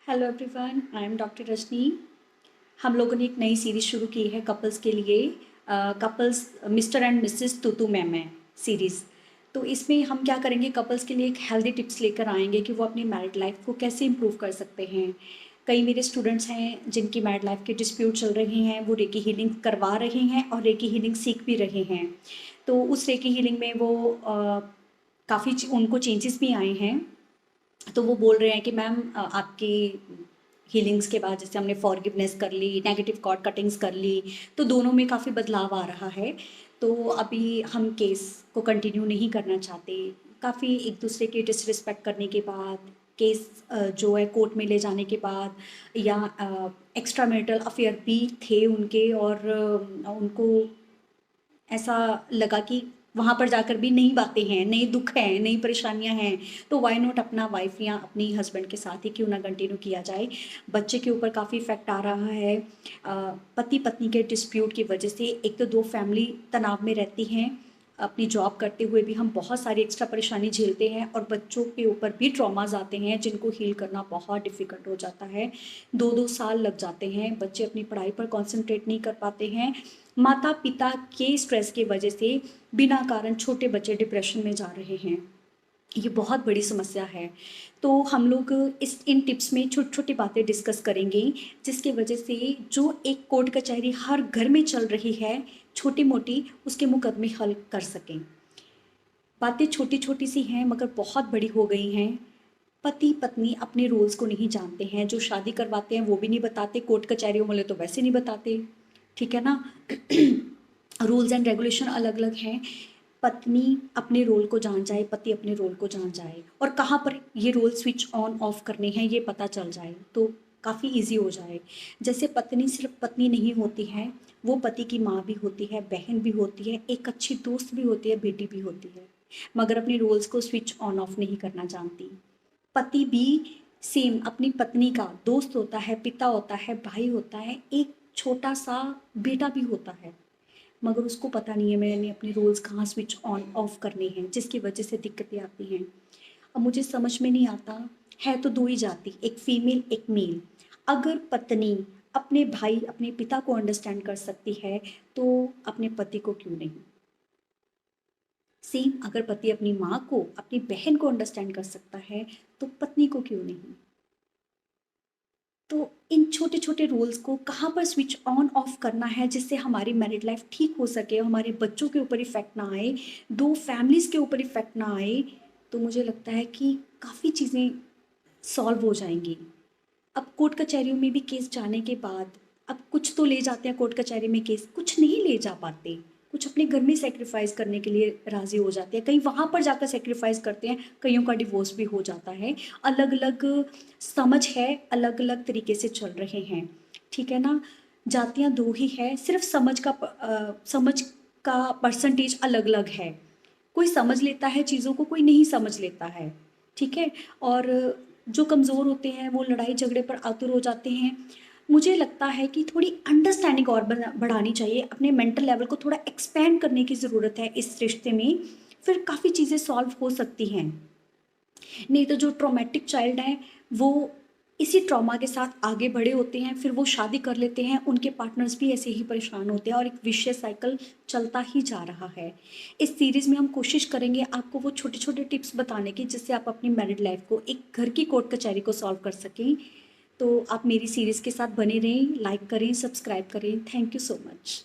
Hello everyone, I am doctor Rajni. हम लोगों ने एक नई सीरीज़ शुरू की है कपल्स के लिए। कपल्स मिस्टर एंड मिसेस तू मैं सीरीज़। तो इसमें हम क्या करेंगे, कपल्स के लिए एक हेल्दी टिप्स लेकर आएंगे कि वो अपनी मैरिड लाइफ को कैसे इम्प्रूव कर सकते हैं। कई मेरे स्टूडेंट्स हैं जिनकी मैरिड लाइफ के डिस्प्यूट चल रहे हैं, वो रेकी हीलिंग करवा रहे हैं और रेकी हीलिंग सीख भी रहे हैं। तो उस रेकी हीलिंग में वो काफ़ी उनको चेंजेस भी आए हैं। तो वो बोल रहे हैं कि मैम आपकी हीलिंग्स के बाद जैसे हमने फॉरगिवनेस कर ली, नेगेटिव कॉर्ड कटिंग्स कर ली, तो दोनों में काफ़ी बदलाव आ रहा है। तो अभी हम केस को कंटिन्यू नहीं करना चाहते। काफ़ी एक दूसरे के डिसरिस्पेक्ट करने के बाद केस जो है कोर्ट में ले जाने के बाद या एक्स्ट्रा मैरिटल अफेयर भी थे उनके, और उनको ऐसा लगा कि वहाँ पर जाकर भी नई बातें हैं, नए दुख हैं, नई परेशानियाँ हैं, तो व्हाई नॉट अपना वाइफ या अपनी हस्बैंड के साथ ही क्यों ना कंटिन्यू किया जाए। बच्चे के ऊपर काफ़ी इफ़ेक्ट आ रहा है। पति पत्नी के डिस्प्यूट की वजह से एक तो दो फैमिली तनाव में रहती हैं। अपनी जॉब करते हुए भी हम बहुत सारी एक्स्ट्रा परेशानी झेलते हैं और बच्चों के ऊपर भी ट्रॉमाज आते हैं जिनको हील करना बहुत डिफ़िकल्ट हो जाता है। 2-2 साल लग जाते हैं, बच्चे अपनी पढ़ाई पर कॉन्सेंट्रेट नहीं कर पाते हैं। माता पिता के स्ट्रेस की वजह से बिना कारण छोटे बच्चे डिप्रेशन में जा रहे हैं। ये बहुत बड़ी समस्या है। तो हम लोग इस इन टिप्स में छोटी छोटी बातें डिस्कस करेंगे जिसकी वजह से जो एक कोर्ट कचहरी हर घर में चल रही है छोटी मोटी, उसके मुकदमे हल कर सकें। बातें छोटी छोटी सी हैं मगर बहुत बड़ी हो गई हैं। पति पत्नी अपने रोल्स को नहीं जानते हैं, जो शादी करवाते हैं वो भी नहीं बताते, कोर्ट कचहरियों वाले तो वैसे नहीं बताते। ठीक है ना। रूल्स एंड रेगुलेशन अलग अलग हैं। पत्नी अपने रोल को जान जाए, पति अपने रोल को जान जाए, और कहाँ पर ये रोल स्विच ऑन ऑफ करने हैं ये पता चल जाए तो काफ़ी इजी हो जाए। जैसे पत्नी सिर्फ पत्नी नहीं होती है, वो पति की माँ भी होती है, बहन भी होती है, एक अच्छी दोस्त भी होती है, बेटी भी होती है, मगर अपने रोल्स को स्विच ऑन ऑफ नहीं करना जानती। पति भी सेम अपनी पत्नी का दोस्त होता है, पिता होता है, भाई होता है, एक छोटा सा बेटा भी होता है, मगर उसको पता नहीं है मैंने अपने रोल्स कहाँ स्विच ऑन ऑफ करने हैं, जिसकी वजह से दिक्कतें आती हैं। अब मुझे समझ में नहीं आता, है तो दो ही जाति, एक फीमेल एक मेल। अगर पत्नी अपने भाई अपने पिता को अंडरस्टैंड कर सकती है तो अपने पति को क्यों नहीं। सेम अगर पति अपनी माँ को अपनी बहन को अंडरस्टैंड कर सकता है तो पत्नी को क्यों नहीं। तो इन छोटे छोटे रोल्स को कहाँ पर स्विच ऑन ऑफ करना है जिससे हमारी मैरिड लाइफ ठीक हो सके, हमारे बच्चों के ऊपर इफेक्ट ना आए, दो फैमिलीज के ऊपर इफेक्ट ना आए, तो मुझे लगता है कि काफ़ी चीज़ें सॉल्व हो जाएंगी। अब कोर्ट कचहरियों में भी केस जाने के बाद अब कुछ तो ले जाते हैं कोर्ट कचहरी में केस, कुछ नहीं ले जा पाते, कुछ अपने घर में सेक्रीफाइस करने के लिए राजी हो जाते हैं, कहीं वहाँ पर जाकर सेक्रीफाइस करते हैं, कईयों का डिवोर्स भी हो जाता है। अलग अलग समझ है, अलग अलग तरीके से चल रहे हैं। ठीक है ना। जातियाँ दो ही है, सिर्फ समझ का परसेंटेज अलग अलग है। कोई समझ लेता है चीज़ों को, कोई नहीं समझ लेता है। ठीक है। और जो कमज़ोर होते हैं वो लड़ाई झगड़े पर आतुर हो जाते हैं। मुझे लगता है कि थोड़ी अंडरस्टैंडिंग और बढ़ानी चाहिए, अपने मेंटल लेवल को थोड़ा एक्सपेंड करने की ज़रूरत है इस रिश्ते में, फिर काफ़ी चीज़ें सॉल्व हो सकती हैं। नहीं तो जो ट्रॉमेटिक चाइल्ड हैं वो इसी ट्रॉमा के साथ आगे बढ़े होते हैं, फिर वो शादी कर लेते हैं, उनके पार्टनर्स भी ऐसे ही परेशान होते हैं और एक विशियस साइकिल चलता ही जा रहा है। इस सीरीज़ में हम कोशिश करेंगे आपको वो छोटे छोटे टिप्स बताने की जिससे आप अपनी मैरिड लाइफ को एक घर की कोर्ट कचहरी को सॉल्व कर सकें। तो आप मेरी सीरीज़ के साथ बने रहें, लाइक करें, सब्सक्राइब करें। Thank you so much.